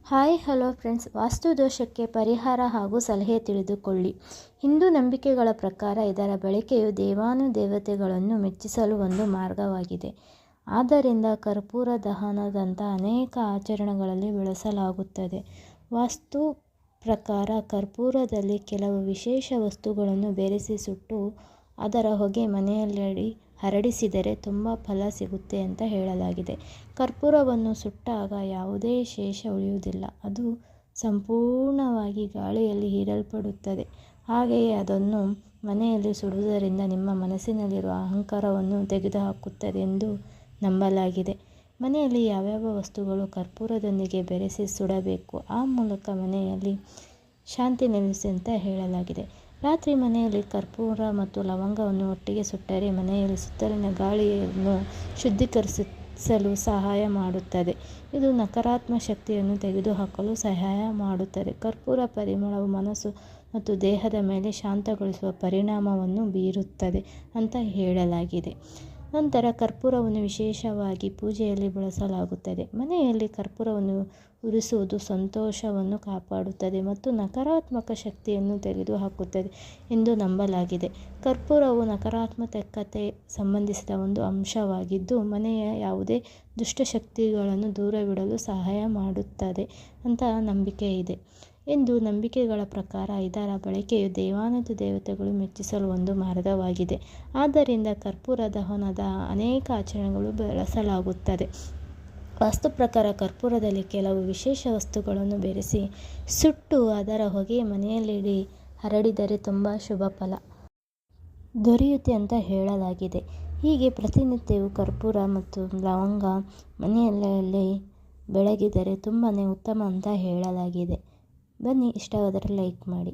Hi hello friends, ವಾಸ್ತು ದೋಷಕ್ಕೆ ಪರಿಹಾರ ಹಾಗೂ ಸಲಹೆ ತಿಳಿದುಕೊಳ್ಳಿ. ಹಿಂದೂ ನಂಬಿಕೆಗಳ ಪ್ರಕಾರ ಇದರ ಬಳಕೆಯು ದೇವಾನುದೇವತೆಗಳನ್ನು ಮೆಚ್ಚಿಸಲು ಒಂದು ಮಾರ್ಗವಾಗಿದೆ. ಆದ್ದರಿಂದ ಕರ್ಪೂರ ದಹನದಂಥ ಅನೇಕ ಆಚರಣೆಗಳಲ್ಲಿ ಬಳಸಲಾಗುತ್ತದೆ. ವಾಸ್ತು ಪ್ರಕಾರ ಕರ್ಪೂರದಲ್ಲಿ ಕೆಲವು ವಿಶೇಷ ವಸ್ತುಗಳನ್ನು ಬೆರೆಸಿ ಸುಟ್ಟು ಅದರ ಹೊಗೆ ಮನೆಯೆಲ್ಲೆಡೆ ಹರಡಿಸಿದರೆ ತುಂಬ ಫಲ ಸಿಗುತ್ತೆ ಅಂತ ಹೇಳಲಾಗಿದೆ. ಕರ್ಪೂರವನ್ನು ಸುಟ್ಟಾಗ ಯಾವುದೇ ಶೇಷ ಉಳಿಯುವುದಿಲ್ಲ, ಅದು ಸಂಪೂರ್ಣವಾಗಿ ಗಾಳಿಯಲ್ಲಿ ಹೀರಲ್ಪಡುತ್ತದೆ. ಹಾಗೆಯೇ ಅದನ್ನು ಮನೆಯಲ್ಲಿ ಸುಡುವುದರಿಂದ ನಿಮ್ಮ ಮನಸ್ಸಿನಲ್ಲಿರುವ ಅಹಂಕಾರವನ್ನು ತೆಗೆದುಹಾಕುತ್ತದೆ ಎಂದು ನಂಬಲಾಗಿದೆ. ಮನೆಯಲ್ಲಿ ಯಾವ್ಯಾವ ವಸ್ತುಗಳು ಕರ್ಪೂರದೊಂದಿಗೆ ಬೆರೆಸಿ ಸುಡಬೇಕು, ಆ ಮೂಲಕ ಮನೆಯಲ್ಲಿ ಶಾಂತಿ ನೆಲೆಸಿ ಅಂತ ಹೇಳಲಾಗಿದೆ. ರಾತ್ರಿ ಮನೆಯಲ್ಲಿ ಕರ್ಪೂರ ಮತ್ತು ಲವಂಗವನ್ನು ಒಟ್ಟಿಗೆ ಸುಟ್ಟರೆ ಮನೆಯಲ್ಲಿ ಸುತ್ತಲಿನ ಗಾಳಿಯನ್ನು ಶುದ್ಧೀಕರಿಸಲು ಸಹಾಯ ಮಾಡುತ್ತದೆ. ಇದು ನಕಾರಾತ್ಮಕ ಶಕ್ತಿಯನ್ನು ತೆಗೆದುಹಾಕಲು ಸಹಾಯ ಮಾಡುತ್ತದೆ. ಕರ್ಪೂರ ಪರಿಮಳವು ಮನಸ್ಸು ಮತ್ತು ದೇಹದ ಮೇಲೆ ಶಾಂತಗೊಳಿಸುವ ಪರಿಣಾಮವನ್ನು ಬೀರುತ್ತದೆ ಅಂತ ಹೇಳಲಾಗಿದೆ. ನಂತರ ಕರ್ಪೂರವನ್ನು ವಿಶೇಷವಾಗಿ ಪೂಜೆಯಲ್ಲಿ ಬಳಸಲಾಗುತ್ತದೆ. ಮನೆಯಲ್ಲಿ ಕರ್ಪೂರವನ್ನು ಉರಿಸುವುದು ಸಂತೋಷವನ್ನು ಕಾಪಾಡುತ್ತದೆ ಮತ್ತು ನಕಾರಾತ್ಮಕ ಶಕ್ತಿಯನ್ನು ತೆಗೆದುಹಾಕುತ್ತದೆ ಎಂದು ನಂಬಲಾಗಿದೆ. ಕರ್ಪೂರವು ನಕಾರಾತ್ಮಕತೆ ಸಂಬಂಧಿಸಿದ ಒಂದು ಅಂಶವಾಗಿದ್ದು, ಮನೆಯ ಯಾವುದೇ ದುಷ್ಟಶಕ್ತಿಗಳನ್ನು ದೂರವಿಡಲು ಸಹಾಯ ಮಾಡುತ್ತದೆ ಅಂತ ನಂಬಿಕೆ ಇದೆ. ಎಂದು ನಂಬಿಕೆಗಳ ಪ್ರಕಾರ ಇದರ ಬಳಕೆಯು ದೇವಾನುದೇವತೆಗಳು ಮೆಚ್ಚಿಸಲು ಒಂದು ಮಾರ್ಗವಾಗಿದೆ. ಆದ್ದರಿಂದ ಕರ್ಪೂರ ದಹನದ ಅನೇಕ ಆಚರಣೆಗಳು ಬಳಸಲಾಗುತ್ತದೆ. ವಾಸ್ತು ಪ್ರಕಾರ ಕರ್ಪೂರದಲ್ಲಿ ಕೆಲವು ವಿಶೇಷ ವಸ್ತುಗಳನ್ನು ಬೆರೆಸಿ ಸುಟ್ಟು ಅದರ ಹೊಗೆ ಮನೆಯೆಲ್ಲೆಡೆ ಹರಡಿದರೆ ತುಂಬ ಶುಭ ಫಲ ದೊರೆಯುತ್ತೆ ಅಂತ ಹೇಳಲಾಗಿದೆ. ಹೀಗೆ ಪ್ರತಿನಿತ್ಯವೂ ಕರ್ಪೂರ ಮತ್ತು ಲವಂಗ ಮನೆಯೆಲ್ಲೆಡೆ ಬೆಳಗಿದರೆ ತುಂಬಾ ಉತ್ತಮ ಅಂತ ಹೇಳಲಾಗಿದೆ. ಬನ್ನಿ, ಇಷ್ಟವಾದರೆ ಲೈಕ್ ಮಾಡಿ.